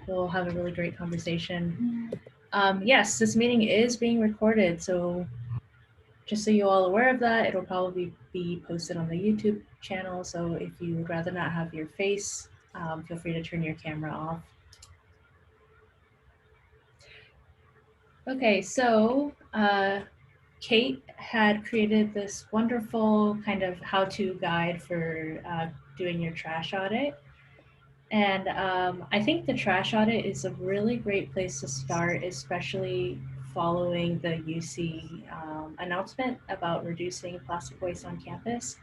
we'll have a really great conversation. Yes, this meeting is being recorded, so just so you're all aware of that, it'll probably be posted on the YouTube channel. So if you would rather not have your face, feel free to turn your camera off. Okay, so Kate had created this wonderful kind of how-to guide for doing your trash audit. And I think the trash audit is a really great place to start, especially following the UC announcement about reducing plastic waste on campus.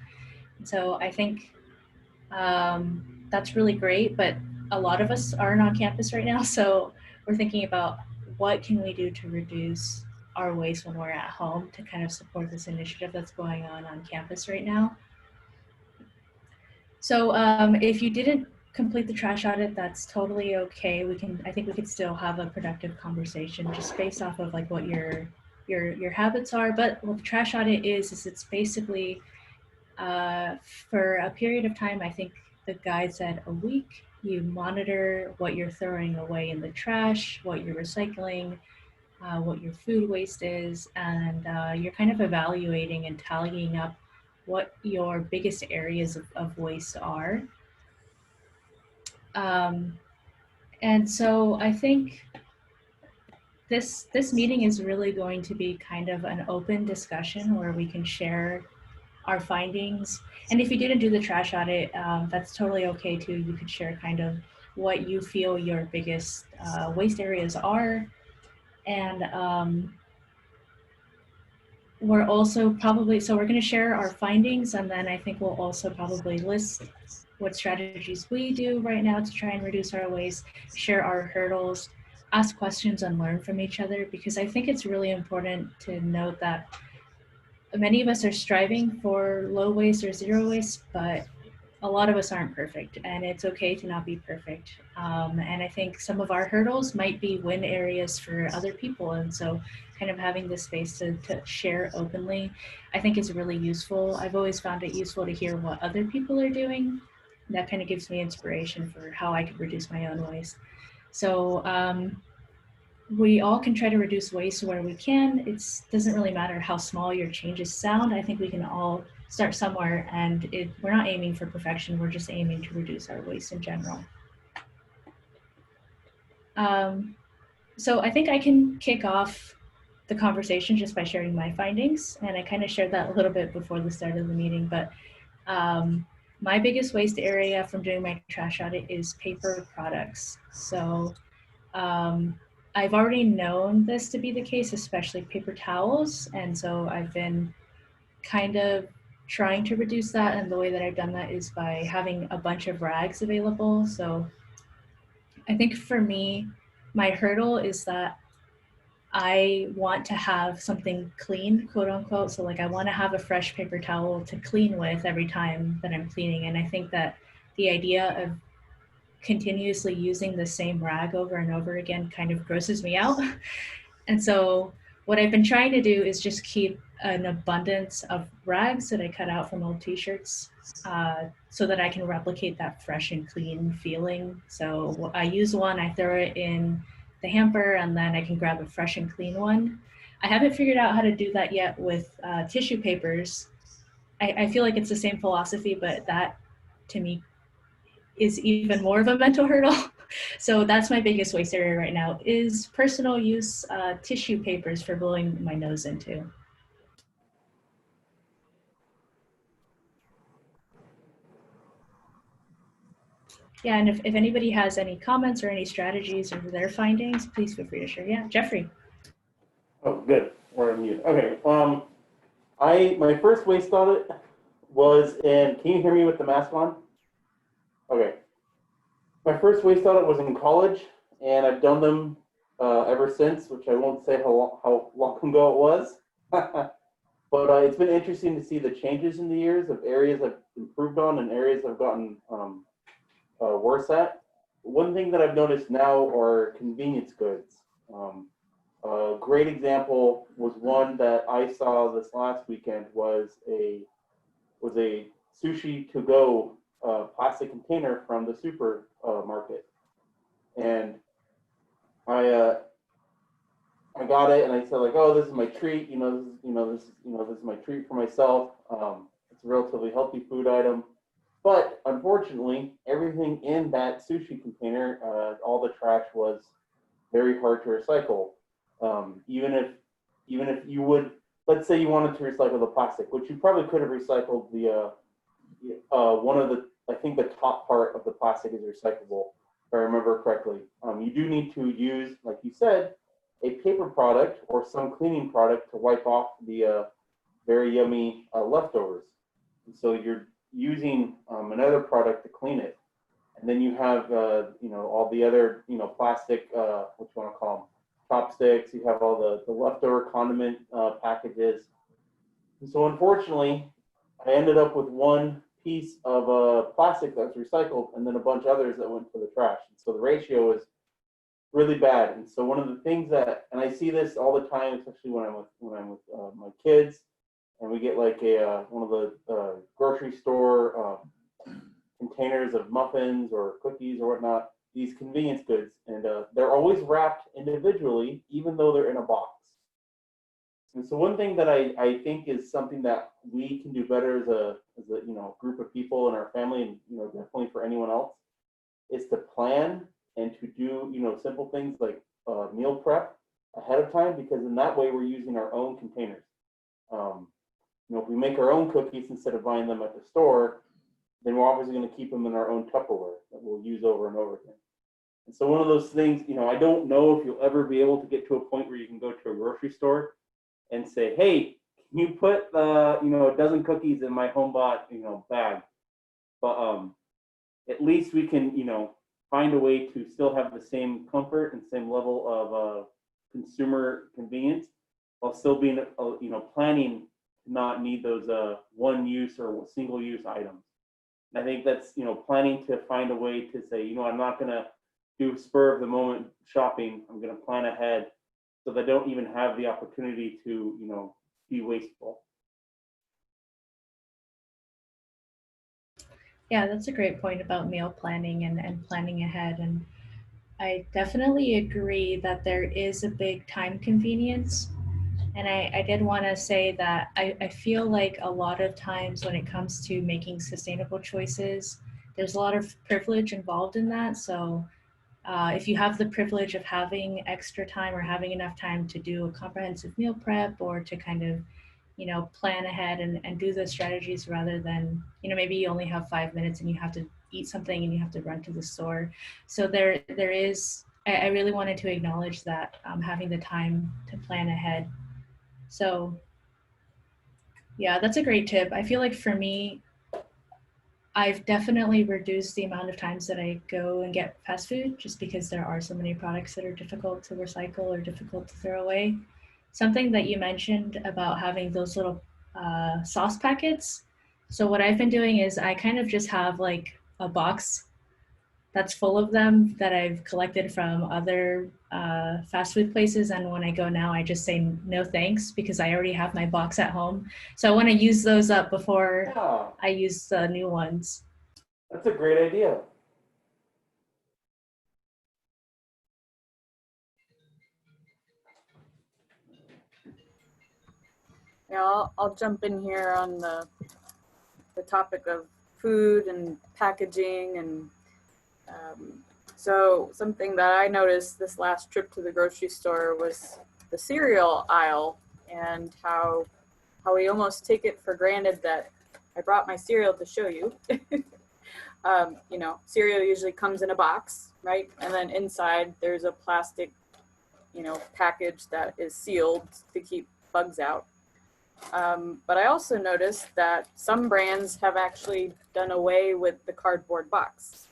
And so I think that's really great, but a lot of us aren't on campus right now. So we're thinking about what can we do to reduce our waste when we're at home to kind of support this initiative that's going on campus right now. So if you didn't complete the trash audit, that's totally okay. I think we could still have a productive conversation just based off of like what your habits are. But what the trash audit is it's basically for a period of time, I think the guide said a week, you monitor what you're throwing away in the trash, what you're recycling, what your food waste is, and you're kind of evaluating and tallying up what your biggest areas of waste are. And so I think this meeting is really going to be kind of an open discussion where we can share our findings. And if you didn't do the trash audit, that's totally okay too. You could share kind of what you feel your biggest waste areas are. And we're also probably, so we're going to share our findings, and then I think we'll also probably list what strategies we do right now to try and reduce our waste, share our hurdles, ask questions, and learn from each other, because I think it's really important to note that many of us are striving for low waste or zero waste, but a lot of us aren't perfect, and it's okay to not be perfect. And I think some of our hurdles might be win areas for other people. And so kind of having this space to share openly, I think is really useful. I've always found it useful to hear what other people are doing. That kind of gives me inspiration for how I could reduce my own waste. So we all can try to reduce waste where we can. It doesn't really matter how small your changes sound. I think we can all start somewhere, and we're not aiming for perfection. We're just aiming to reduce our waste in general. So I think I can kick off the conversation just by sharing my findings. And I kind of shared that a little bit before the start of the meeting, but my biggest waste area from doing my trash audit is paper products. So I've already known this to be the case, especially paper towels. And so I've been kind of trying to reduce that. And the way that I've done that is by having a bunch of rags available. So I think for me, my hurdle is that I want to have something clean, quote unquote. So like I want to have a fresh paper towel to clean with every time that I'm cleaning. And I think that the idea of continuously using the same rag over and over again kind of grosses me out. And so what I've been trying to do is just keep an abundance of rags that I cut out from old t-shirts so that I can replicate that fresh and clean feeling. So I use one, I throw it in the hamper, and then I can grab a fresh and clean one. I haven't figured out how to do that yet with tissue papers. I feel like it's the same philosophy, but that to me is even more of a mental hurdle. So that's my biggest waste area right now is personal use tissue papers for blowing my nose into. Yeah, and if anybody has any comments or any strategies or their findings, please feel free to share. Yeah, Jeffrey. Oh, good. We're on mute. Okay. My first waste audit was in. Can you hear me with the mask on? Okay. My first waste audit was in college, and I've done them ever since, which I won't say how long ago it was. But it's been interesting to see the changes in the years of areas I've improved on and areas I've gotten worse at. One thing that I've noticed now are convenience goods. A great example was one that I saw this last weekend was a sushi to go plastic container from the supermarket. And got it and I said like, oh, this is my treat. This is my treat for myself. It's a relatively healthy food item. But unfortunately, everything in that sushi container, all the trash was very hard to recycle. Even if you would, let's say you wanted to recycle the plastic, which you probably could have recycled one of the, I think the top part of the plastic is recyclable, if I remember correctly. You do need to use, like you said, a paper product or some cleaning product to wipe off the very yummy leftovers. And so you're using another product to clean it. And then you have, all the other, plastic, what you want to call them, chopsticks. You have all the leftover condiment packages. And so unfortunately, I ended up with one piece of plastic that was recycled and then a bunch of others that went to the trash. And so the ratio is really bad. And so one of the things that, and I see this all the time, especially when I'm with my kids, and we get like one of the grocery store containers of muffins or cookies or whatnot, these convenience goods, and they're always wrapped individually, even though they're in a box. And so one thing that I think is something that we can do better as a group of people in our family, and definitely for anyone else, is to plan and to do simple things like meal prep ahead of time, because in that way we're using our own containers. If we make our own cookies instead of buying them at the store, then we're obviously going to keep them in our own Tupperware that we'll use over and over again. And so one of those things, I don't know if you'll ever be able to get to a point where you can go to a grocery store and say, hey, can you put a dozen cookies in my home bought bag? But at least we can find a way to still have the same comfort and same level of consumer convenience while still being planning to not need those one use or single use items. And I think that's planning to find a way to say, I'm not going to do spur of the moment shopping. I'm going to plan ahead so they don't even have the opportunity to be wasteful. Yeah, that's a great point about meal planning and planning ahead. And I definitely agree that there is a big time convenience. And I did want to say that I feel like a lot of times when it comes to making sustainable choices, there's a lot of privilege involved in that. So if you have the privilege of having extra time or having enough time to do a comprehensive meal prep or to kind of plan ahead and do the strategies rather than maybe you only have 5 minutes and you have to eat something and you have to run to the store. So there is, I really wanted to acknowledge that having the time to plan ahead. So yeah, that's a great tip. I feel like for me, I've definitely reduced the amount of times that I go and get fast food just because there are so many products that are difficult to recycle or difficult to throw away. Something that you mentioned about having those little sauce packets. So what I've been doing is I kind of just have like a box that's full of them that I've collected from other fast food places. And when I go now, I just say no thanks because I already have my box at home. So I want to use those up before Yeah, I use the new ones. that's a great idea. Yeah, I'll jump in here on the topic of food and packaging. And so something that I noticed this last trip to the grocery store was the cereal aisle, and how we almost take it for granted that I brought my cereal to show you. Cereal usually comes in a box, right? And then inside there's a plastic, package that is sealed to keep bugs out. But I also noticed that some brands have actually done away with the cardboard box.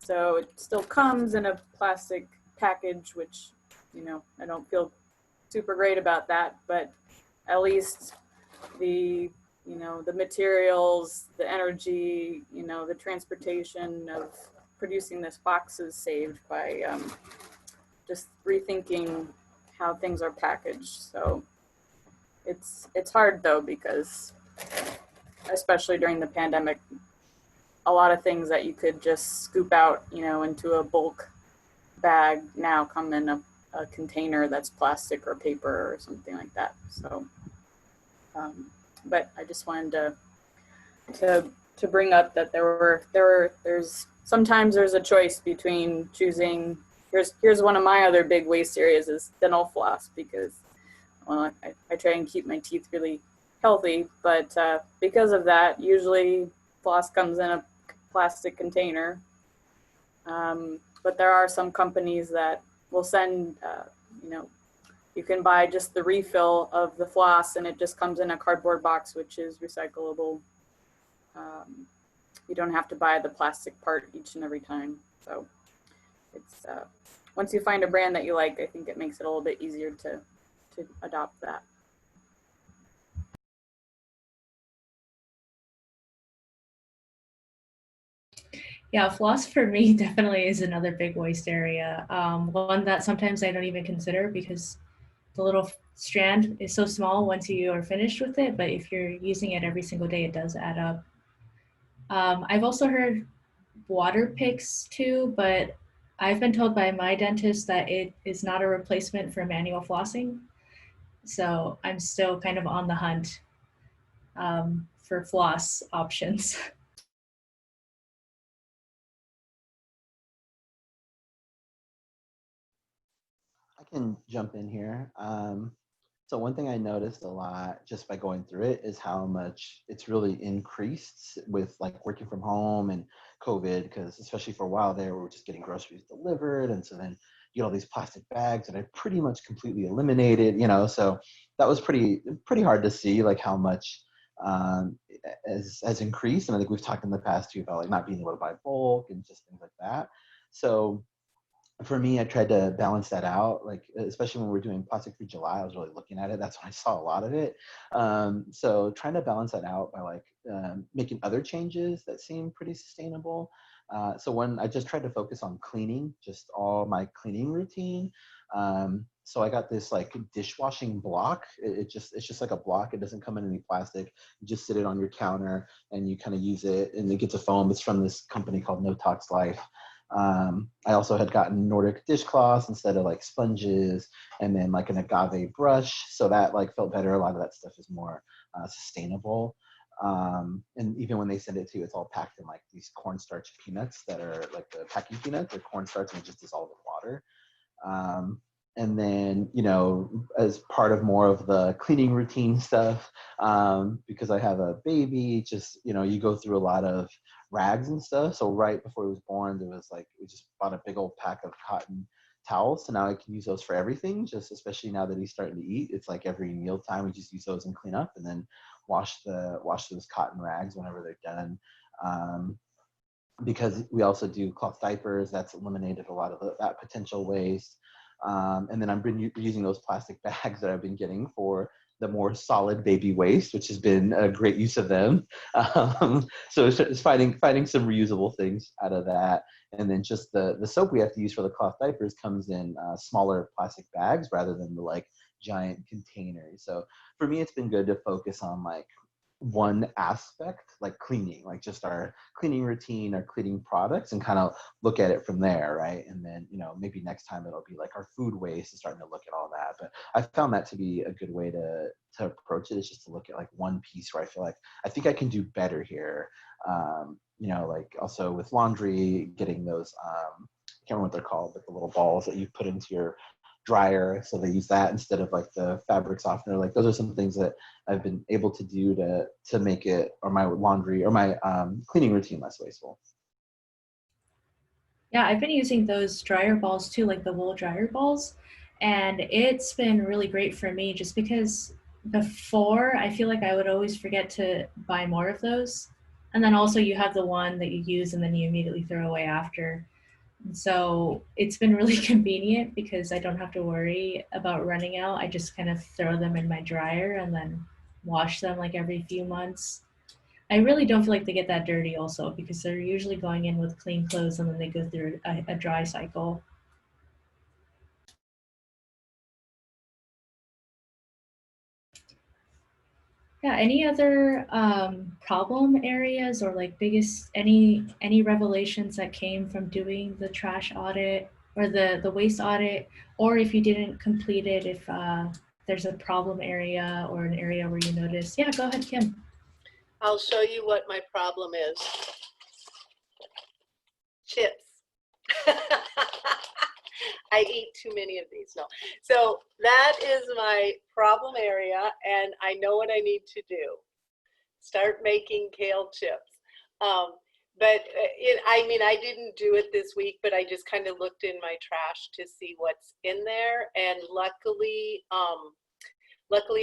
So it still comes in a plastic package, which, I don't feel super great about that, but at least the materials, the energy, the transportation of producing this box is saved by just rethinking how things are packaged. So it's hard though, because especially during the pandemic, a lot of things that you could just scoop out, into a bulk bag now come in a a container that's plastic or paper or something like that. So, but I just wanted to bring up that there's sometimes there's a choice between choosing. Here's one of my other big waste areas is dental floss, because well, I try and keep my teeth really healthy, but because of that, usually floss comes in a plastic container. But there are some companies that will send, you know, you can buy just the refill of the floss and it just comes in a cardboard box, which is recyclable. You don't have to buy the plastic part each and every time. So it's, once you find a brand that you like, I think it makes it a little bit easier to adopt that. Yeah, floss for me definitely is another big waste area. One that sometimes I don't even consider because the little strand is so small once you are finished with it, but if you're using it every single day, it does add up. I've also heard water picks too, but I've been told by my dentist that it is not a replacement for manual flossing. So I'm still kind of on the hunt for floss options. I can jump in here. So one thing I noticed a lot just by going through it is how much it's really increased with like working from home and COVID, because especially for a while there, we were just getting groceries delivered. And so then you get all these plastic bags that I pretty much completely eliminated, you know, so that was pretty hard to see like how much has increased. And I think we've talked in the past too about like not being able to buy bulk and just things like that. So for me, I tried to balance that out, like especially when we're doing Plastic Free July, I was really looking at it. That's when I saw a lot of it. So trying to balance that out by like making other changes that seem pretty sustainable. So when I just tried to focus on cleaning, just all my cleaning routine. So I got this like dishwashing block. It's just like a block. It doesn't come in any plastic. You just sit it on your counter and you kind of use it, and it gets a foam. It's from this company called No Tox Life. I also had gotten Nordic dishcloths instead of like sponges, and then like an agave brush. So that like felt better. A lot of that stuff is more sustainable. And even when they send it to you, it's all packed in like these cornstarch peanuts that are like the packing peanuts. They're cornstarch and it just dissolved in water. Um, and then, you know, as part of more of the cleaning routine stuff, because I have a baby, just, you know, you go through a lot of rags and stuff. So right before he was born, there was like, we just bought a big old pack of cotton towels. So now I can use those for everything, just especially now that he's starting to eat. It's like every meal time, we just use those and clean up and then wash those cotton rags whenever they're done. Because we also do cloth diapers, that's eliminated a lot of that potential waste. And then I've been using those plastic bags that I've been getting for the more solid baby waste, which has been a great use of them. So it's finding some reusable things out of that. And then just the soap we have to use for the cloth diapers comes in smaller plastic bags rather than the like giant containers. So for me, it's been good to focus on like one aspect, like cleaning, like just our cleaning routine, our cleaning products, and kind of look at it from there, right? And then, you know, maybe next time it'll be like our food waste and starting to look at all that. But I found that to be a good way to approach it, is just to look at like one piece where I feel like I think I can do better here. You know, like also with laundry, getting those I can't remember what they're called, but the little balls that you put into your dryer, so they use that instead of like the fabric softener. Like those are some things that I've been able to do to make it, or my laundry or my cleaning routine, less wasteful. Yeah, I've been using those dryer balls too, like the wool dryer balls. And it's been really great for me just because before I feel like I would always forget to buy more of those. And then also you have the one that you use and then you immediately throw away after. And so it's been really convenient because I don't have to worry about running out. I just kind of throw them in my dryer and then wash them like every few months. I really don't feel like they get that dirty also because they're usually going in with clean clothes and then they go through a dry cycle. Yeah, any other problem areas or like biggest any revelations that came from doing the trash audit? or the waste audit, or if you didn't complete it, if there's a problem area or an area where you notice. Yeah, go ahead, Kim. I'll show you what my problem is. Chips. I eat too many of these. No. So that is my problem area, and I know what I need to do. Start making kale chips. I mean, I didn't do it this week, but I just kind of looked in my trash to see what's in there. And luckily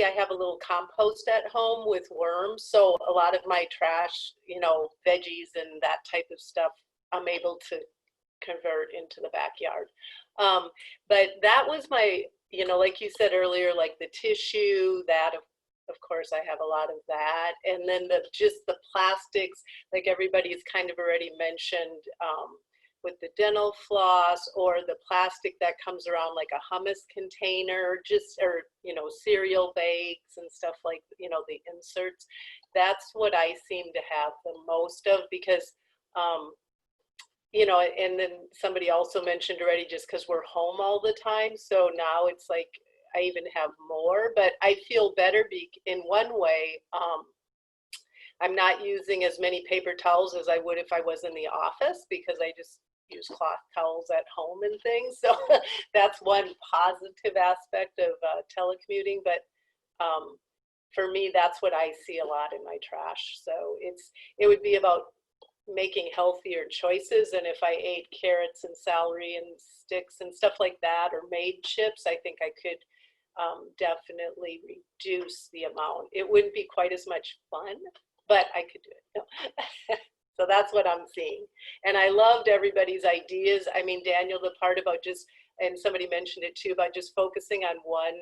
I have a little compost at home with worms. So a lot of my trash, you know, veggies and that type of stuff, I'm able to convert into the backyard. But that was my, you know, like you said earlier, like the tissue, that of course I have a lot of that. And then just the plastics, like everybody's kind of already mentioned, with the dental floss or the plastic that comes around like a hummus container, or, you know, cereal bags and stuff, like, you know, the inserts. That's what I seem to have the most of, because you know, and then somebody also mentioned already, just because we're home all the time. So now it's like I even have more, but I feel better in one way. I'm not using as many paper towels as I would if I was in the office, because I just use cloth towels at home and things. So that's one positive aspect of telecommuting. But for me, that's what I see a lot in my trash. So it would be about making healthier choices. And if I ate carrots and celery and sticks and stuff like that, or made chips, I think I could definitely reduce the amount. It wouldn't be quite as much fun, but I could do it. No. So that's what I'm seeing. And I loved everybody's ideas. I mean, Daniel, the part about and somebody mentioned it too, about just focusing on one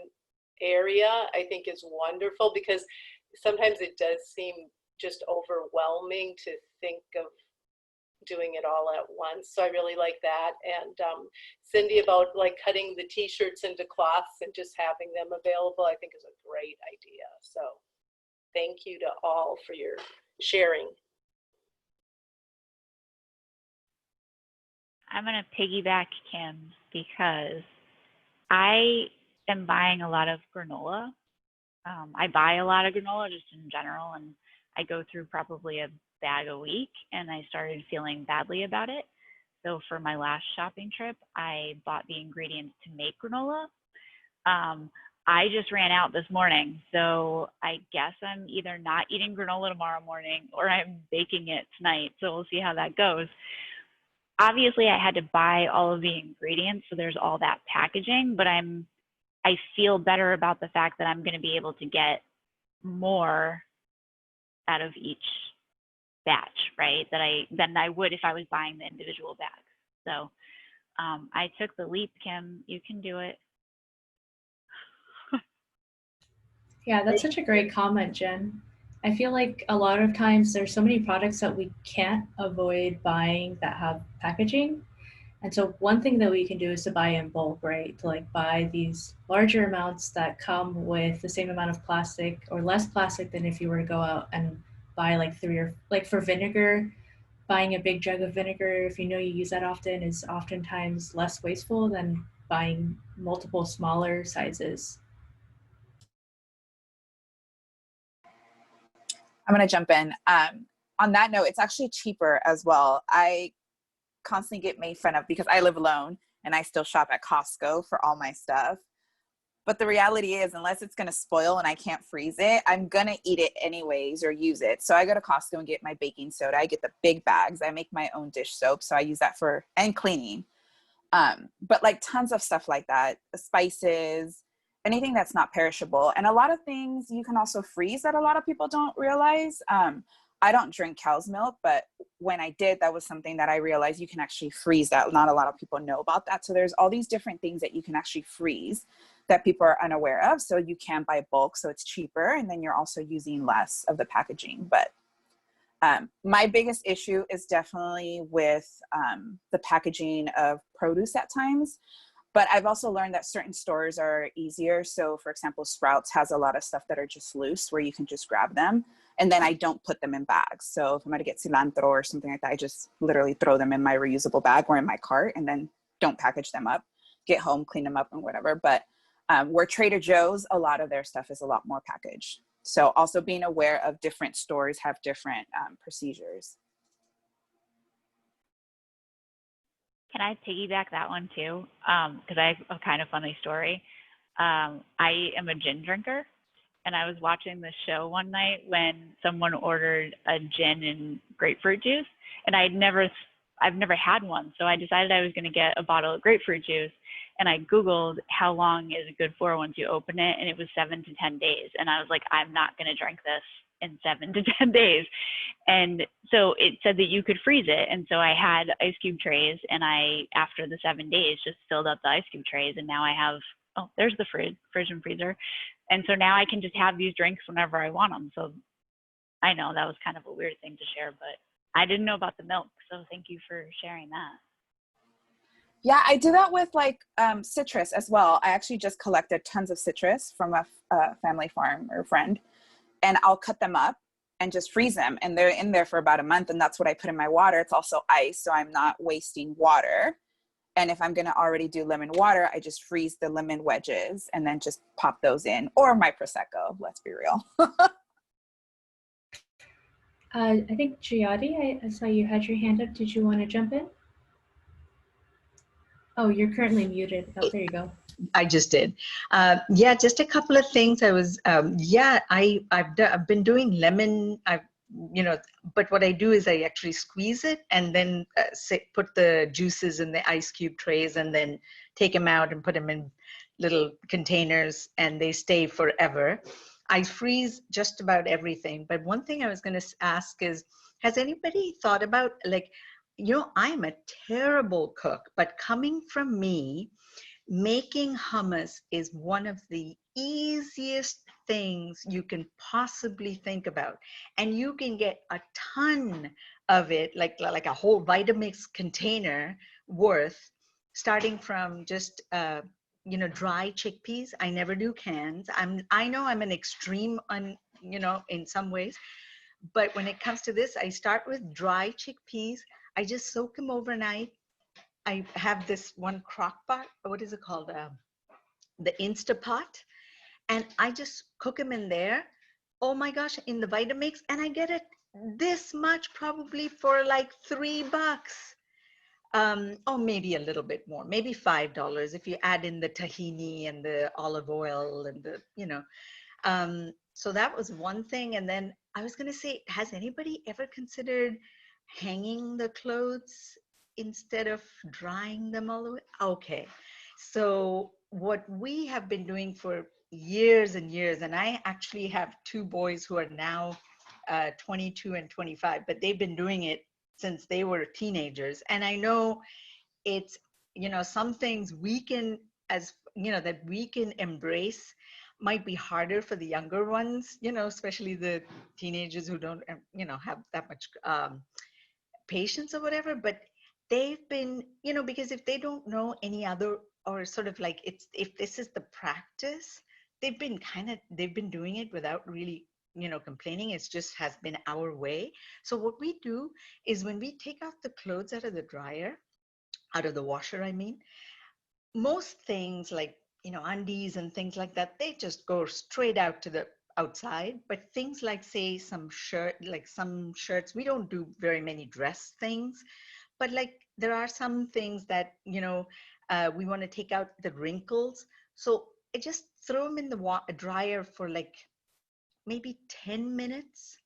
area, I think is wonderful, because sometimes it does seem just overwhelming to think of doing it all at once. So I really like that. And Cindy, about like cutting the t-shirts into cloths and just having them available, I think is a great idea. So thank you to all for your sharing. I'm going to piggyback Kim, because I am buying a lot of granola. I buy a lot of granola just in general, and I go through probably a bag a week, and I started feeling badly about it. So for my last shopping trip, I bought the ingredients to make granola. I just ran out this morning, so I guess I'm either not eating granola tomorrow morning or I'm baking it tonight. So we'll see how that goes. Obviously, I had to buy all of the ingredients, so there's all that packaging, but I feel better about the fact that I'm going to be able to get more out of each batch, right? Than I would if I was buying the individual bags. So I took the leap, Kim. You can do it. Yeah, that's such a great comment, Jen. I feel like a lot of times there's so many products that we can't avoid buying that have packaging. And so one thing that we can do is to buy in bulk, right? To like buy these larger amounts that come with the same amount of plastic or less plastic than if you were to go out and buy like like for vinegar, buying a big jug of vinegar, if you know you use that often, is oftentimes less wasteful than buying multiple smaller sizes. I'm going to jump in. On that note, it's actually cheaper as well. I constantly get made fun of because I live alone and I still shop at Costco for all my stuff. But the reality is, unless it's going to spoil and I can't freeze it, I'm going to eat it anyways or use it. So I go to Costco and get my baking soda. I get the big bags. I make my own dish soap. So I use that and cleaning. But like tons of stuff like that, spices, anything that's not perishable. And a lot of things you can also freeze that a lot of people don't realize. I don't drink cow's milk, but when I did, that was something that I realized you can actually freeze that. Not a lot of people know about that. So there's all these different things that you can actually freeze that people are unaware of. So you can buy bulk, so it's cheaper, and then you're also using less of the packaging. But my biggest issue is definitely with the packaging of produce at times. But I've also learned that certain stores are easier. So for example, Sprouts has a lot of stuff that are just loose where you can just grab them. And then I don't put them in bags. So if I'm going to get cilantro or something like that, I just literally throw them in my reusable bag or in my cart and then don't package them up, get home, clean them up and whatever. But where Trader Joe's, a lot of their stuff is a lot more packaged. So also being aware of different stores have different procedures. Can I piggyback that one too? Because I have a kind of funny story. I am a gin drinker, and I was watching the show one night when someone ordered a gin and grapefruit juice, and I've never had one, so I decided I was going to get a bottle of grapefruit juice, and I Googled how long is it good for once you open it, and it was 7 to 10 days, and I was like, I'm not going to drink this in 7 to 10 days. And so it said that you could freeze it. And so I had ice cube trays, and I, after the 7 days, just filled up the ice cube trays. And now I have, oh, there's the fridge and freezer. And so now I can just have these drinks whenever I want them. So I know that was kind of a weird thing to share, but I didn't know about the milk. So thank you for sharing that. Yeah, I do that with like citrus as well. I actually just collected tons of citrus from a family farm or friend, and I'll cut them up and just freeze them. And they're in there for about a month. And that's what I put in my water. It's also ice, so I'm not wasting water. And if I'm going to already do lemon water, I just freeze the lemon wedges and then just pop those in, or my Prosecco, let's be real. I think Giadi, I saw you had your hand up. Did you want to jump in? Oh, you're currently muted. Oh, there you go. I just did. Yeah, just a couple of things. I've been doing lemon. But what I do is I actually squeeze it and then put the juices in the ice cube trays and then take them out and put them in little containers, and they stay forever. I freeze just about everything. But one thing I was going to ask is, has anybody thought about, like, I'm a terrible cook, but coming from me, making hummus is one of the easiest things you can possibly think about. And you can get a ton of it, like a whole Vitamix container worth, starting from just, dry chickpeas. I never do cans. I know I'm an extreme in some ways, but when it comes to this, I start with dry chickpeas. I just soak them overnight. I have this one crock pot, what is it called? The Instapot. And I just cook them in there. Oh my gosh, in the Vitamix. And I get it this much probably for like $3. Or maybe a little bit more, maybe $5 if you add in the tahini and the olive oil and so that was one thing. And then I was going to say, has anybody ever considered hanging the clothes instead of drying them all the way? Okay. So what we have been doing for years and years, and I actually have two boys who are now 22 and 25, but they've been doing it since they were teenagers. And I know it's, some things we can, that we can embrace might be harder for the younger ones, especially the teenagers who don't, have that much patience or whatever. But they've been, because if they don't know any other, or sort of like, if this is the practice, they've been doing it without really, complaining. It's just has been our way. So what we do is, when we take out the clothes out of the dryer, out of the washer, I mean, most things like, undies and things like that, they just go straight out to the outside. But things like, say, some shirts, we don't do very many dress things, but like there are some things that, we want to take out the wrinkles. So I just throw them in the dryer for like maybe 10 minutes.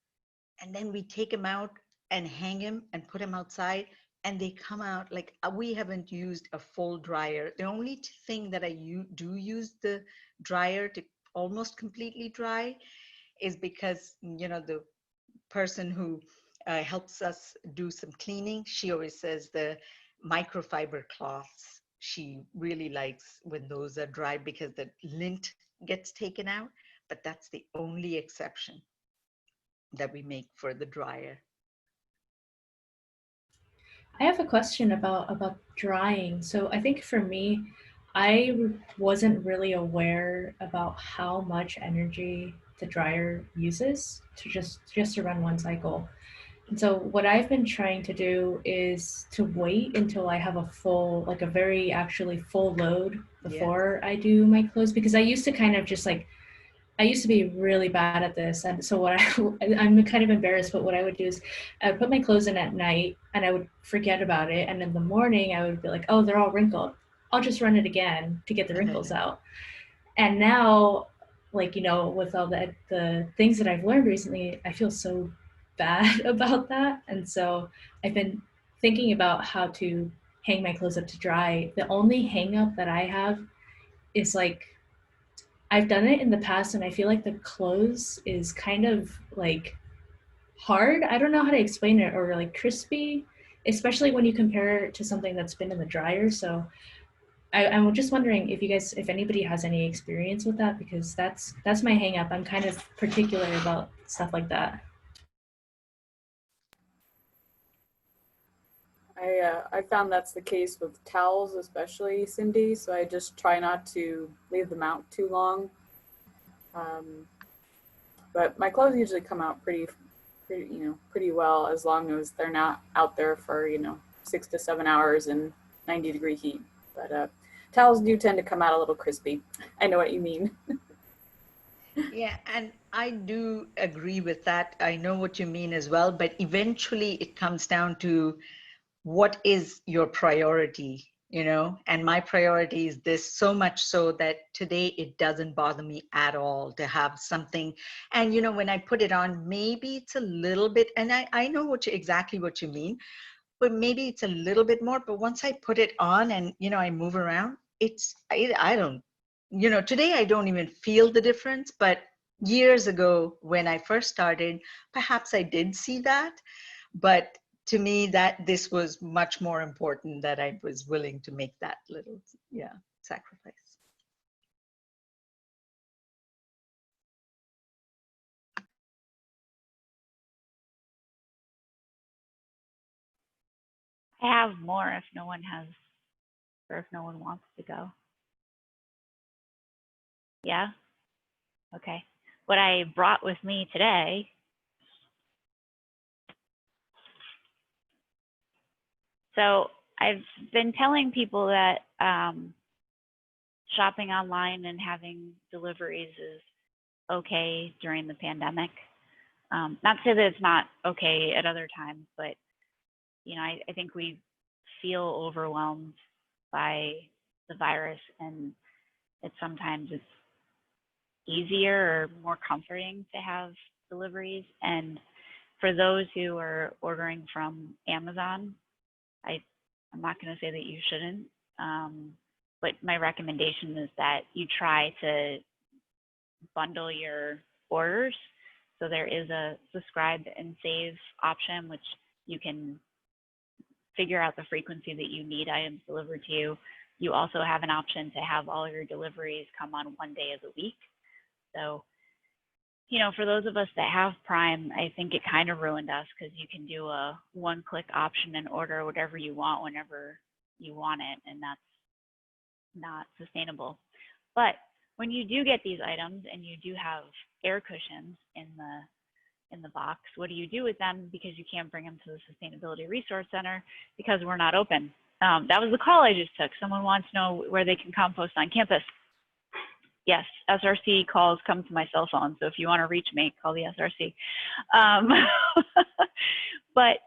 And then we take them out and hang them and put them outside. And they come out like, we haven't used a full dryer. The only thing that I do use the dryer to almost completely dry is because, the person who helps us do some cleaning, she always says the microfiber cloths, she really likes when those are dry because the lint gets taken out. But that's the only exception that we make for the dryer. I have a question about drying. So I think for me, I wasn't really aware about how much energy the dryer uses to just to run one cycle. And so what I've been trying to do is to wait until I have a full, like a very actually full load Yeah. before I do my clothes, because I used to kind of just like, I used to be really bad at this. And so what I'm kind of embarrassed, but what I would do is I would put my clothes in at night and I would forget about it. And in the morning I would be like, oh, they're all wrinkled. I'll just run it again to get the wrinkles out. And now, like, you know, with all the things that I've learned recently, I feel so bad about that. And so I've been thinking about how to hang my clothes up to dry. The only hang up that I have is like, I've done it in the past and I feel like the clothes is kind of like hard. I don't know how to explain it, or like crispy, especially when you compare it to something that's been in the dryer. So I'm just wondering if you guys, if anybody has any experience with that, because that's my hang up. I'm kind of particular about stuff like that. I found that's the case with towels, especially, Cindy. So I just try not to leave them out too long. But my clothes usually come out pretty well, as long as they're not out there for 6 to 7 hours in 90-degree heat. But towels do tend to come out a little crispy. I know what you mean. Yeah, and I do agree with that. I know what you mean as well, but eventually it comes down to what is your priority, you know? And my priority is this, so much so that today it doesn't bother me at all to have something. And, you know, when I put it on, maybe it's a little bit, and I know exactly what you mean, but maybe it's a little bit more. But once I put it on and, you know, I move around, I don't, you know, today I don't even feel the difference. But years ago, when I first started, perhaps I did see that. But to me, that this was much more important, that I was willing to make that little, yeah, sacrifice. I have more if no one has, or if no one wants to go. Yeah? Okay. What I brought with me today So I've been telling people that shopping online and having deliveries is okay during the pandemic. Not to say that it's not okay at other times, but I think we feel overwhelmed by the virus, and sometimes it's easier or more comforting to have deliveries. And for those who are ordering from Amazon, I'm not going to say that you shouldn't, but my recommendation is that you try to bundle your orders. So there is a subscribe and save option, which you can figure out the frequency that you need items delivered to you. You also have an option to have all your deliveries come on one day of the week. So, for those of us that have Prime, I think it kind of ruined us, because you can do a one-click option and order whatever you want whenever you want it, and that's not sustainable. But when you do get these items and you do have air cushions in the box, what do you do with them? Because you can't bring them to the Sustainability Resource Center because we're not open. That was the call I just took. Someone wants to know where they can compost on campus. Yes, SRC calls come to my cell phone. So if you want to reach me, call the SRC. But,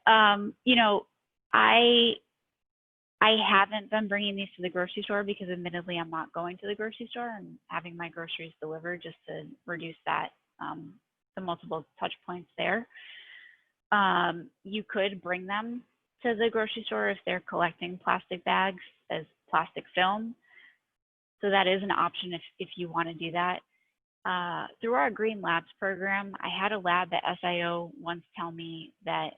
I haven't been bringing these to the grocery store because admittedly I'm not going to the grocery store and having my groceries delivered, just to reduce that, the multiple touch points there. You could bring them to the grocery store if they're collecting plastic bags as plastic film. So that is an option if you want to do that. Through our Green Labs program, I had a lab at SIO once tell me that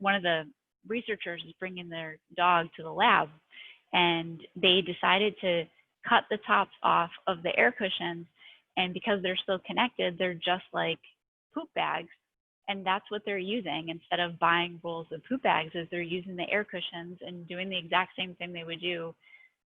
one of the researchers is bringing their dog to the lab, and they decided to cut the tops off of the air cushions, and because they're still connected, they're just like poop bags, and that's what they're using. Instead of buying rolls of poop bags, is they're using the air cushions and doing the exact same thing they would do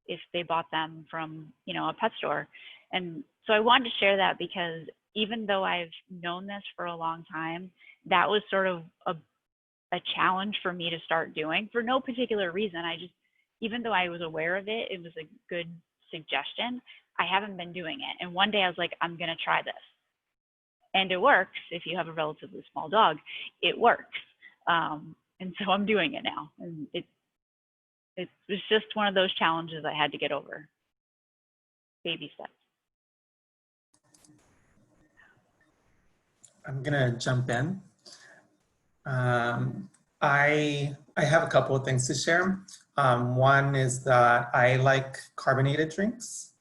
if they bought them from a pet store. And so I wanted to share that because even though I've known this for a long time, that was sort of a challenge for me to start doing for no particular reason. I just, even though I was aware of it, it was a good suggestion. I haven't been doing it. And one day I was like, I'm going to try this. And it works. If you have a relatively small dog, it works. And so I'm doing it now. And it was just one of those challenges I had to get over. Baby steps. I'm gonna jump in. I have a couple of things to share. One is that I like carbonated drinks.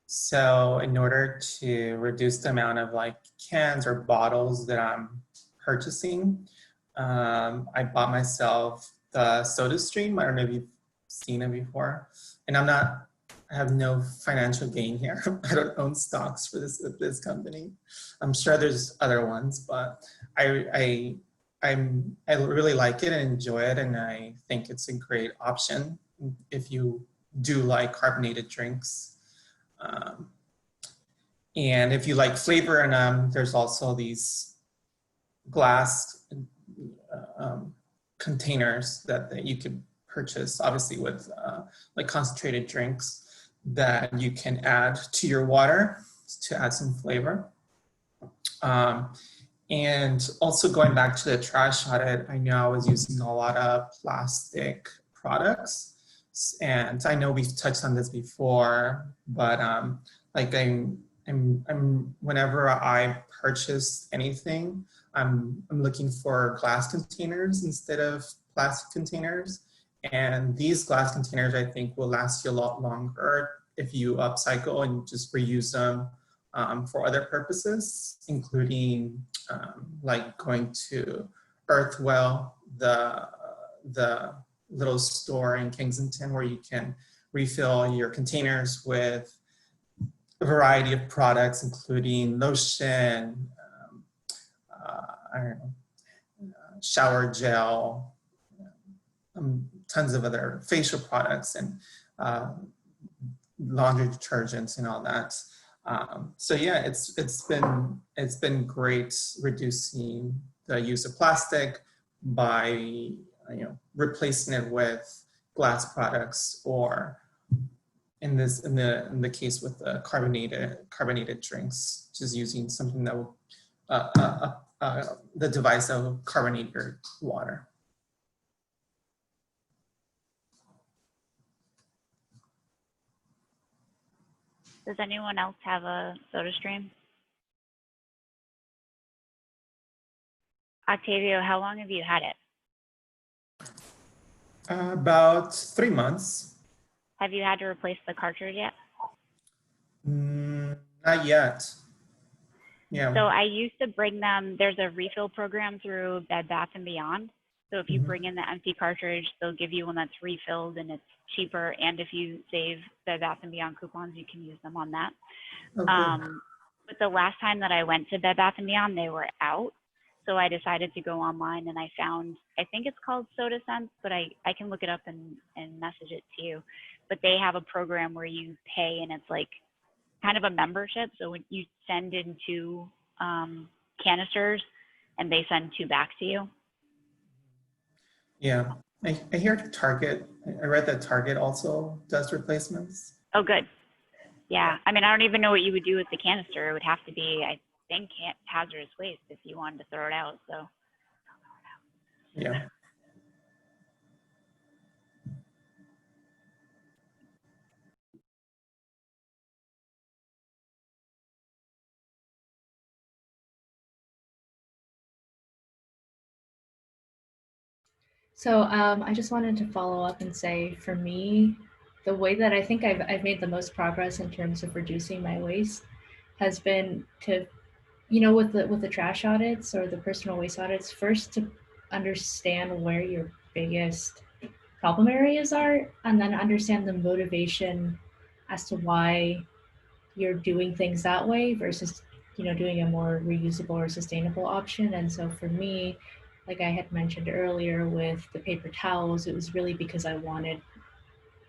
So in order to reduce the amount of like cans or bottles that I'm purchasing, I bought myself the Soda Stream. I don't know if you've seen it before. And I have no financial gain here. I don't own stocks for this company. I'm sure there's other ones, but I really like it and enjoy it, and I think it's a great option if you do like carbonated drinks. And if you like flavor in them, there's also these glass containers that you could purchase, obviously with like concentrated drinks that you can add to your water to add some flavor. And also going back to the trash audit, I know I was using a lot of plastic products, and I know we've touched on this before, but like I'm whenever I purchase anything, I'm looking for glass containers instead of plastic containers. And these glass containers, I think, will last you a lot longer if you upcycle and just reuse them for other purposes, including like going to Earthwell, the little store in Kensington where you can refill your containers with a variety of products, including lotion, I don't know, shower gel, tons of other facial products and laundry detergents and all that. So yeah, it's been great reducing the use of plastic by replacing it with glass products, or in the case with the carbonated drinks, just using something that will the device that will carbonate your water. Does anyone else have a Soda Stream? Octavio, how long have you had it? About 3 months. Have you had to replace the cartridge yet? Not yet. Yeah. So I used to bring them, there's a refill program through Bed Bath & Beyond. So if you bring in the empty cartridge, they'll give you one that's refilled and it's cheaper. And if you save Bed Bath & Beyond coupons, you can use them on that. Okay. But the last time that I went to Bed Bath & Beyond, they were out. So I decided to go online and I found, I think it's called Soda Sense, but I can look it up and message it to you. But they have a program where you pay and it's like kind of a membership. So when you send in 2 canisters and they send 2 back to you. Yeah, I hear Target, I read that Target also does replacements. Oh, good. Yeah, I mean, I don't even know what you would do with the canister. It would have to be, I think, hazardous waste if you wanted to throw it out, so. Yeah. So I just wanted to follow up and say, for me, the way that I think I've made the most progress in terms of reducing my waste has been to, with the trash audits or the personal waste audits, first to understand where your biggest problem areas are, and then understand the motivation as to why you're doing things that way versus doing a more reusable or sustainable option. And so for me, like I had mentioned earlier with the paper towels, it was really because I wanted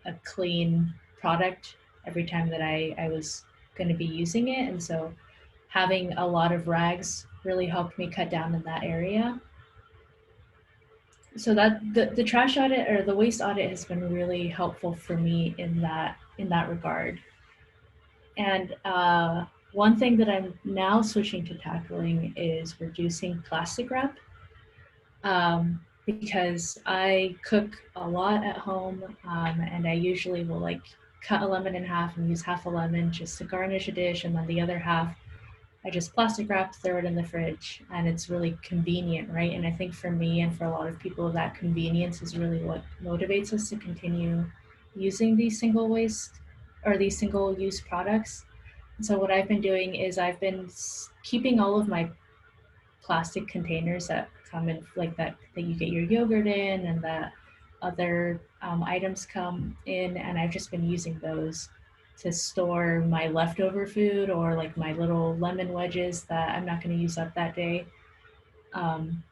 a clean product every time that I was going to be using it. And so having a lot of rags really helped me cut down in that area. So that the trash audit or the waste audit has been really helpful for me in that regard. And one thing that I'm now switching to tackling is reducing plastic wrap, because I cook a lot at home, and I usually will like cut a lemon in half and use half a lemon just to garnish a dish, and then the other half I just plastic wrap, throw it in the fridge, and it's really convenient, right? And I think for me and for a lot of people, that convenience is really what motivates us to continue using these single waste or these single use products. And so what I've been doing is I've been keeping all of my plastic containers that come in, like that you get your yogurt in, and that other items come in, and I've just been using those to store my leftover food or like my little lemon wedges that I'm not going to use up that day. Um,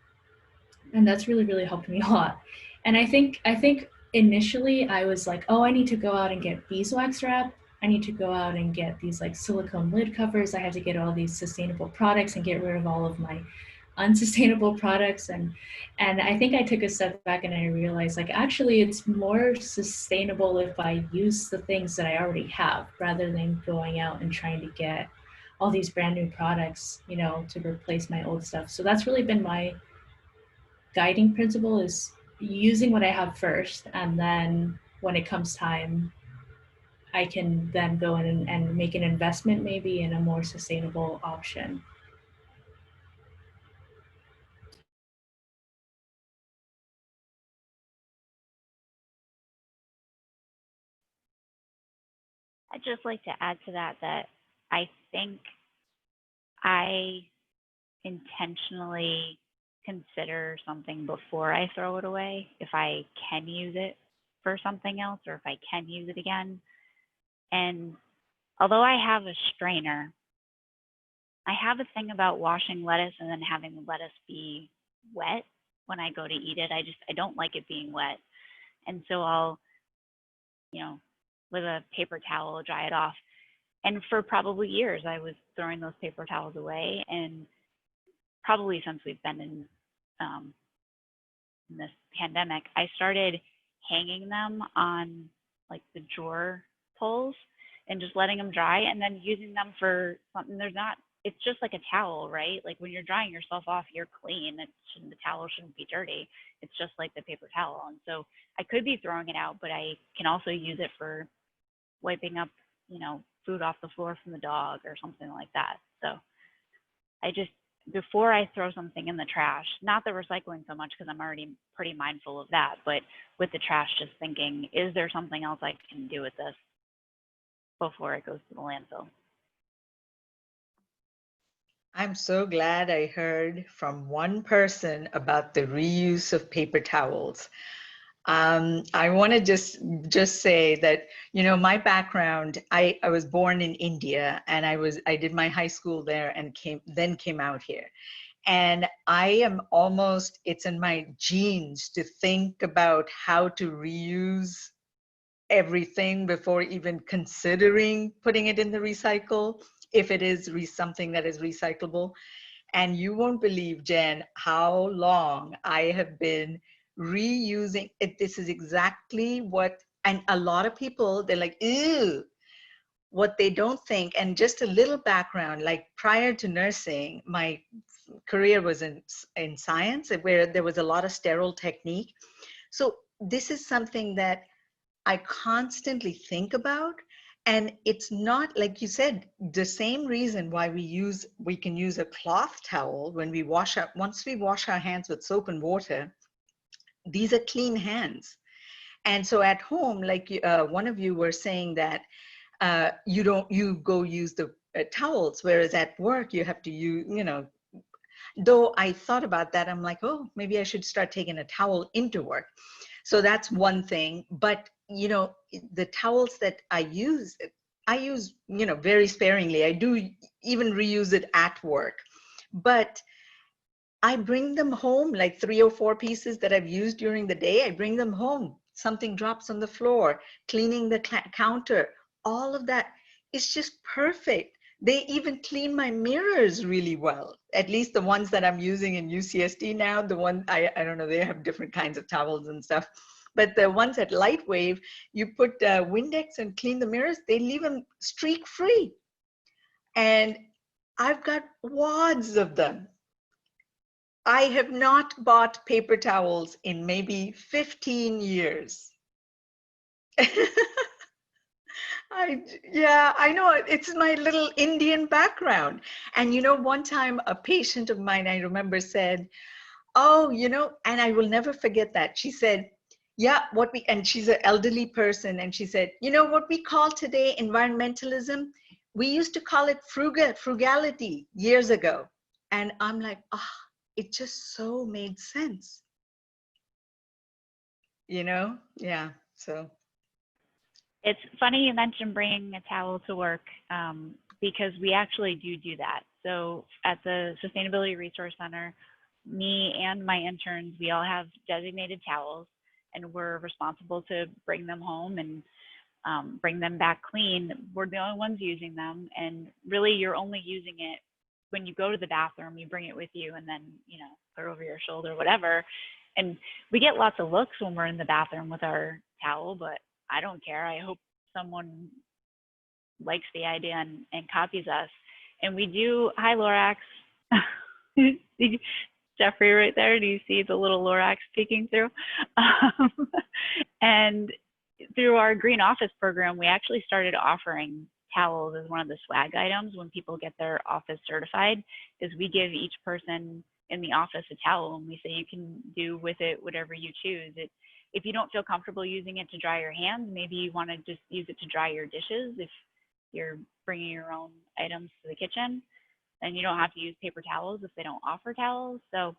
and that's really helped me a lot. And I think initially I was like, oh, I need to go out and get beeswax wrap. I need to go out and get these like silicone lid covers. I have to get all these sustainable products and get rid of all of my unsustainable products. And I think I took a step back and I realized like actually it's more sustainable if I use the things that I already have rather than going out and trying to get all these brand new products, you know, to replace my old stuff. So that's really been my guiding principle, is using what I have first, and then when it comes time I can then go in and make an investment maybe in a more sustainable option. I'd just like to add to that that I think I intentionally consider something before I throw it away if I can use it for something else or if I can use it again. And although I have a strainer, I have a thing about washing lettuce and then having the lettuce be wet when I go to eat it. I don't like it being wet. And so I'll, with a paper towel, dry it off. And for probably years, I was throwing those paper towels away. And probably since we've been in this pandemic, I started hanging them on like the drawer pulls and just letting them dry and then using them for something. It's just like a towel, right? Like when you're drying yourself off, you're clean. The towel shouldn't be dirty. It's just like the paper towel. And so I could be throwing it out, but I can also use it for wiping up, food off the floor from the dog or something like that. So before I throw something in the trash, not the recycling so much because I'm already pretty mindful of that, but with the trash, just thinking, is there something else I can do with this before it goes to the landfill? I'm so glad I heard from one person about the reuse of paper towels. I want to just say that, my background, I was born in India and I did my high school there and came out here. And it's in my genes to think about how to reuse everything before even considering putting it in the recycle, if it is something that is recyclable. And you won't believe, Jen, how long I have been reusing it. This is exactly and a lot of people, they're like, ew. What they don't think, and just a little background, like prior to nursing, my career was in science where there was a lot of sterile technique. So this is something that I constantly think about. And it's not, like you said, the same reason why we can use a cloth towel when once we wash our hands with soap and water, these are clean hands. And so at home, like one of you were saying that you go use the towels, whereas at work you have to use, though I thought about that, I'm like, oh, maybe I should start taking a towel into work. So that's one thing. But, the towels that I use, very sparingly. I do even reuse it at work. But I bring them home, like 3 or 4 pieces that I've used during the day. I bring them home. Something drops on the floor, cleaning the counter, all of that is just perfect. They even clean my mirrors really well. At least the ones that I'm using in UCSD now, the one, I don't know, they have different kinds of towels and stuff. But the ones at Lightwave, you put Windex and clean the mirrors, they leave them streak free. And I've got wads of them. I have not bought paper towels in maybe 15 years. Yeah, I know. It's my little Indian background. And one time a patient of mine, I remember, said, oh, and I will never forget that. She said, yeah, and she's an elderly person. And she said, what we call today environmentalism, we used to call it frugality years ago. And I'm like, it just so made sense. Yeah, so. It's funny you mentioned bringing a towel to work because we actually do that. So at the Sustainability Resource Center, me and my interns, we all have designated towels, and we're responsible to bring them home and bring them back clean. We're the only ones using them, and really you're only using it when you go to the bathroom. You bring it with you and then, put it over your shoulder, whatever. And we get lots of looks when we're in the bathroom with our towel, but I don't care. I hope someone likes the idea and copies us. And we do, hi Lorax. Jeffrey right there, do you see the little Lorax peeking through? And through our Green Office program, we actually started offering towels as one of the swag items when people get their office certified, is we give each person in the office a towel and we say you can do with it whatever you choose. If you don't feel comfortable using it to dry your hands, maybe you want to just use it to dry your dishes. If you're bringing your own items to the kitchen, then you don't have to use paper towels if they don't offer towels. So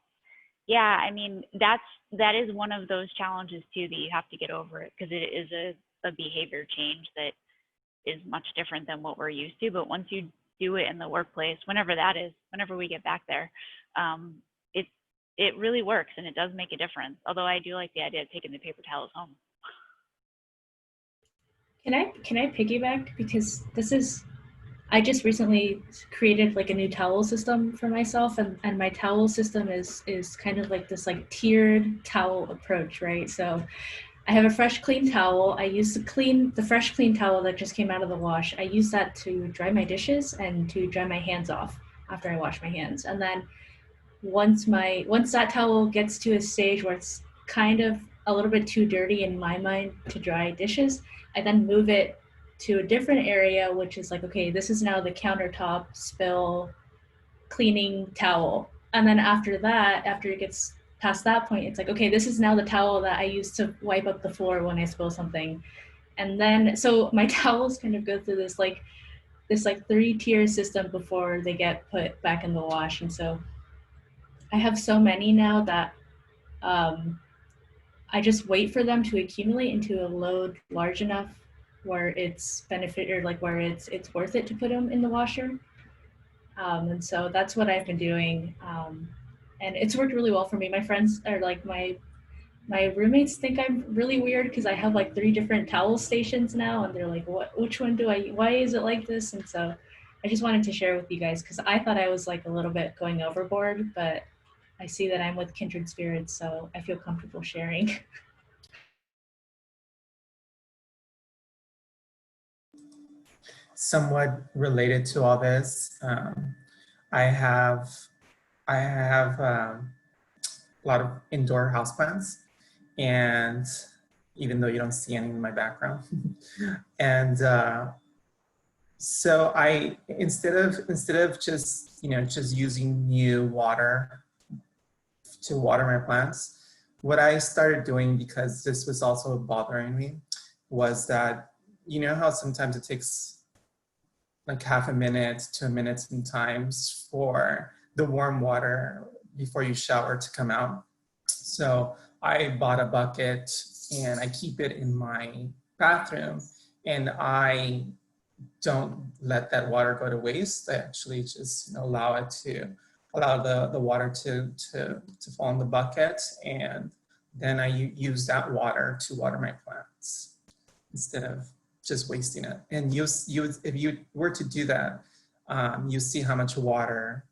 yeah, I mean, that is one of those challenges too, that you have to get over it, because it is a behavior change that is much different than what we're used to. But once you do it in the workplace, whenever that is, whenever we get back there, it really works and it does make a difference. Although I do like the idea of taking the paper towels home. Can I piggyback, because I just recently created like a new towel system for myself, and my towel system is kind of like this like tiered towel approach, right? So I have a fresh clean towel. I use the fresh clean towel that just came out of the wash. I use that to dry my dishes and to dry my hands off after I wash my hands. And then once that towel gets to a stage where it's kind of a little bit too dirty in my mind to dry dishes, I then move it to a different area, which is like, okay, this is now the countertop spill cleaning towel. And then after it gets past that point, it's like, okay, this is now the towel that I use to wipe up the floor when I spill something. And then, so my towels kind of go through this 3-tier system before they get put back in the wash. And so I have so many now that I just wait for them to accumulate into a load large enough where it's benefit, or like where it's worth it to put them in the washer. And so that's what I've been doing. And it's worked really well for me. My friends are like, my roommates think I'm really weird because I have like 3 different towel stations now, and they're like, which one why is it like this? And so I just wanted to share with you guys, because I thought I was like a little bit going overboard, but I see that I'm with kindred spirits, so I feel comfortable sharing. Somewhat related to all this, I have a lot of indoor houseplants, and even though you don't see any in my background, and so I instead of just just using new water to water my plants, what I started doing, because this was also bothering me, was that how sometimes it takes like half a minute to a minute sometimes for the warm water before you shower to come out. So I bought a bucket and I keep it in my bathroom, and I don't let that water go to waste. I actually just allow the water to fall in the bucket, and then I use that water to water my plants instead of just wasting it. And if you were to do that, you see how much water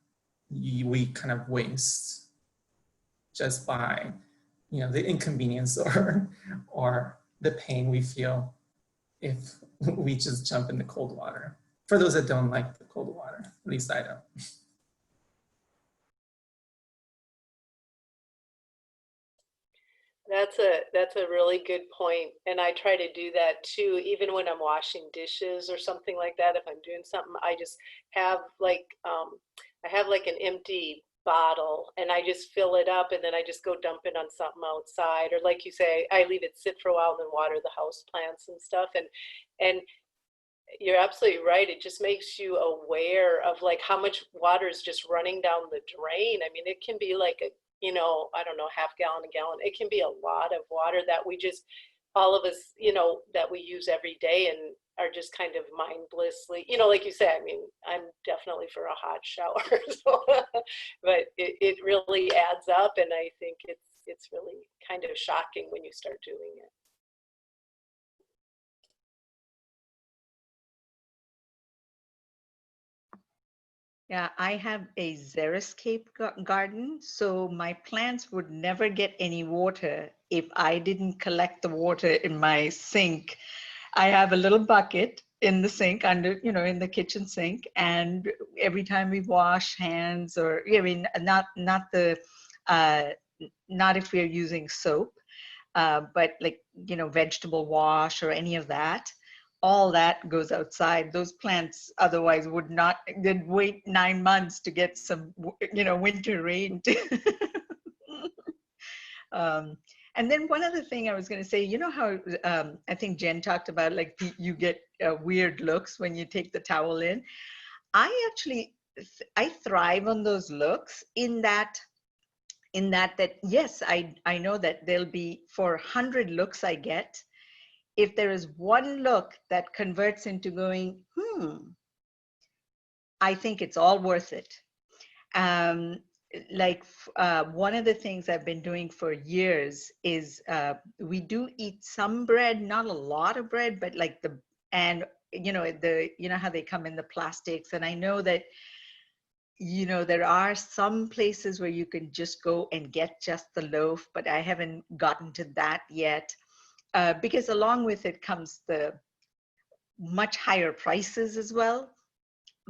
we kind of waste just by, the inconvenience or the pain we feel if we just jump in the cold water. For those that don't like the cold water, at least I don't. That's a really good point, and I try to do that too. Even when I'm washing dishes or something like that, if I'm doing something, I just have like I have like an empty bottle, and I just fill it up, and then I just go dump it on something outside, or like you say, I leave it sit for a while, and then water the house plants and stuff, and you're absolutely right. It just makes you aware of like how much water is just running down the drain. I mean, it can be like a, I don't know, half gallon, a gallon. It can be a lot of water that we just, all of us, that we use every day and are just kind of mindlessly, like you said, I mean, I'm definitely for a hot shower, so, but it really adds up. And I think it's really kind of shocking when you start doing it. Yeah, I have a xeriscape garden, so my plants would never get any water if I didn't collect the water in my sink. I have a little bucket in the sink under, in the kitchen sink, and every time we wash hands, or I mean, uh, not if we're using soap, but like, vegetable wash or any of that, all that goes outside. Those plants otherwise would not, they'd wait 9 months to get some, winter rain. um, and then one other thing I was going to say, how I think Jen talked about, like, you get weird looks when you take the towel in. I actually, I thrive on those looks that yes, I know that there'll be, for 100 looks I get, if there is one look that converts into going, I think it's all worth it. One of the things I've been doing for years is we do eat some bread, not a lot of bread, but like and how they come in the plastics. And I know that, there are some places where you can just go and get just the loaf, but I haven't gotten to that yet. Because along with it comes the much higher prices as well.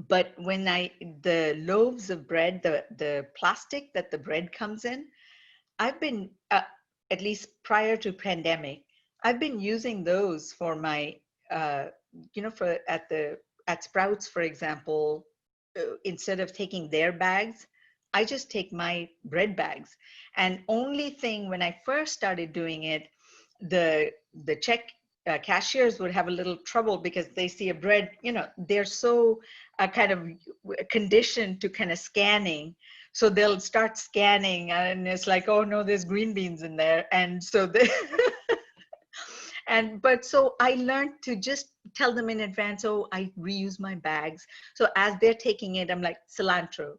But when the loaves of bread, the plastic that the bread comes in, I've been, at least prior to pandemic, I've been using those for my, at Sprouts, for example, instead of taking their bags, I just take my bread bags. And only thing, when I first started doing it, the check cashiers would have a little trouble because they see a bread, they're so kind of conditioned to kind of scanning. So they'll start scanning and it's like, oh no, there's green beans in there. And so they, but so I learned to just tell them in advance, oh, I reuse my bags. So as they're taking it, I'm like, cilantro,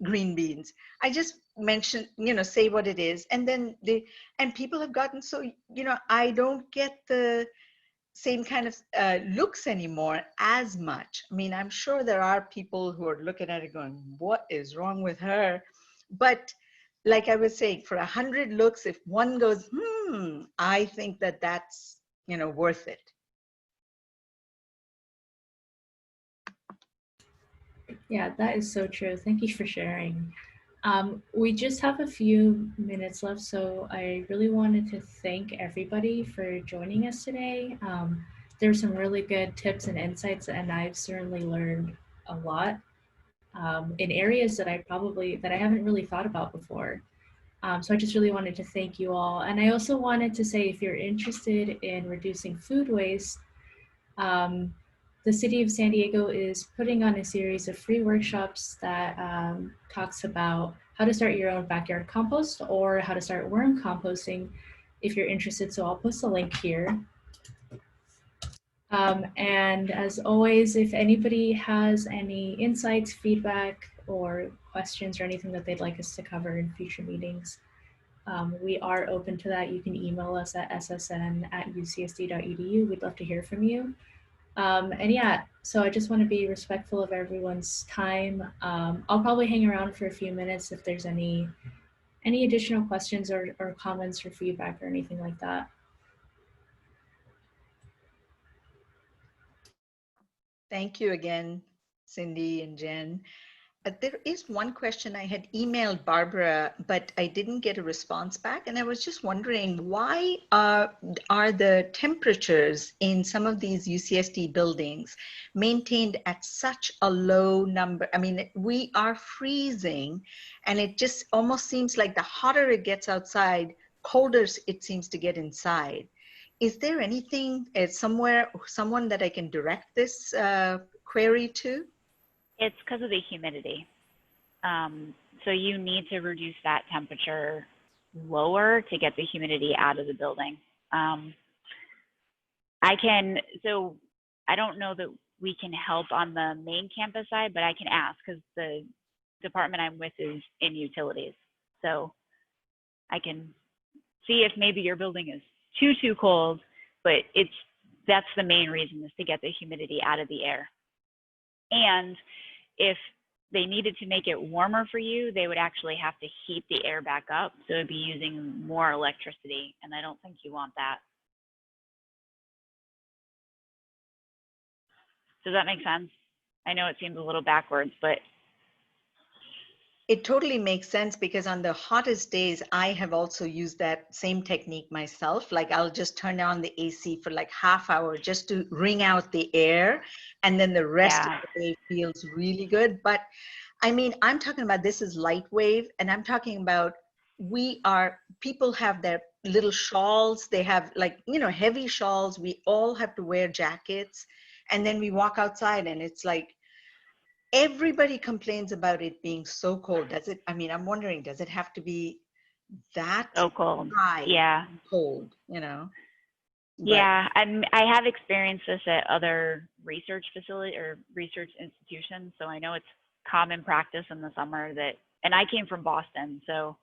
green beans. I just mention, say what it is. And then and people have gotten so, I don't get the same kind of looks anymore as much. I mean, I'm sure there are people who are looking at it going, what is wrong with her? But like I was saying, for 100 looks, if one goes, I think that's, worth it. Yeah, that is so true. Thank you for sharing. We just have a few minutes left, so I really wanted to thank everybody for joining us today. There's some really good tips and insights, and I've certainly learned a lot in areas that I haven't really thought about before. So I just really wanted to thank you all. And I also wanted to say, if you're interested in reducing food waste, the city of San Diego is putting on a series of free workshops that talks about how to start your own backyard compost or how to start worm composting if you're interested. So I'll post a link here. And as always, if anybody has any insights, feedback, or questions or anything that they'd like us to cover in future meetings, we are open to that. You can email us at ssn@ucsd.edu. We'd love to hear from you. And yeah, so I just want to be respectful of everyone's time. I'll probably hang around for a few minutes if there's any additional questions or comments or feedback or anything like that. Thank you again, Cindy and Jen. There is one question I had emailed Barbara, but I didn't get a response back. And I was just wondering, why are the temperatures in some of these UCSD buildings maintained at such a low number? I mean, we are freezing, and it just almost seems like the hotter it gets outside, colder it seems to get inside. Is there anything someone that I can direct this query to? It's because of the humidity. So you need to reduce that temperature lower to get the humidity out of the building. So I don't know that we can help on the main campus side, but I can ask because the department I'm with is in utilities. So I can see if maybe your building is too cold, but that's the main reason, is to get the humidity out of the air. And if they needed to make it warmer for you, they would actually have to heat the air back up. So it'd be using more electricity, and I don't think you want that. Does that make sense? I know it seems a little backwards, but it totally makes sense, because on the hottest days, I have also used that same technique myself. Like, I'll just turn on the AC for like half hour just to wring out the air. And then the rest yeah. of the day feels really good. But I mean, I'm talking about, this is light wave, and I'm talking about, people have their little shawls. They have, like, heavy shawls. We all have to wear jackets. And then we walk outside and it's like, everybody complains about it being so cold. I mean, I'm wondering, does it have to be that So cold. dry, Yeah. cold, Yeah, I have experienced this at other research facility or research institutions. So I know it's common practice in the summer and I came from Boston. So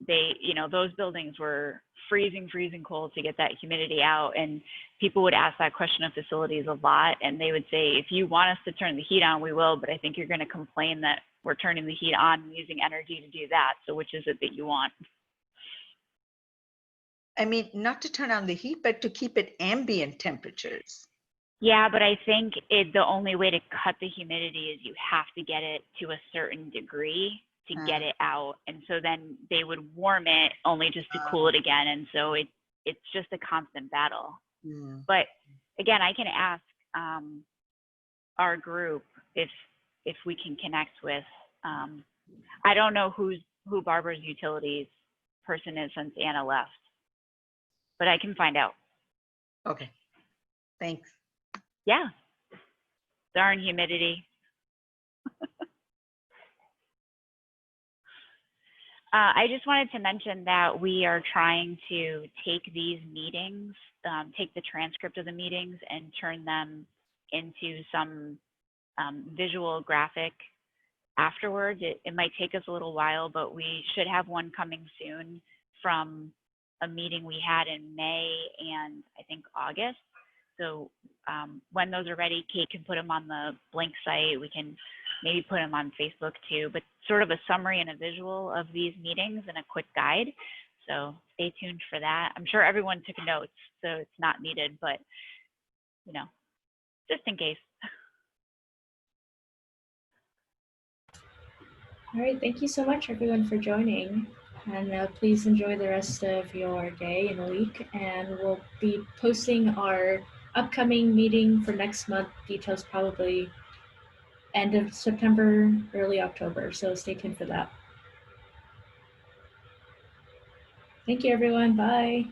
those buildings were freezing cold to get that humidity out. And people would ask that question of facilities a lot. And they would say, if you want us to turn the heat on, we will, but I think you're going to complain that we're turning the heat on and using energy to do that. So which is it that you want? I mean, not to turn on the heat, but to keep it ambient temperatures. Yeah, but I think the only way to cut the humidity is you have to get it to a certain degree to get it out. And so then they would warm it only just to cool it again. And so it's just a constant battle. But again, I can ask our group if we can connect with, I don't know who Barbara's utilities person is since Anna left, but I can find out. Okay, thanks. Yeah, darn humidity. I just wanted to mention that we are trying to take these meetings, take the transcript of the meetings and turn them into some visual graphic afterwards. It might take us a little while, but we should have one coming soon from a meeting we had in May and I think August. So when those are ready, Kate can put them on the Blink site. We can maybe put them on Facebook too, but sort of a summary and a visual of these meetings and a quick guide. So stay tuned for that. I'm sure everyone took notes, so it's not needed, but just in case. All right, thank you so much everyone for joining. And please enjoy the rest of your day and week. And we'll be posting our upcoming meeting for next month, details probably end of September, early October. So stay tuned for that. Thank you, everyone. Bye.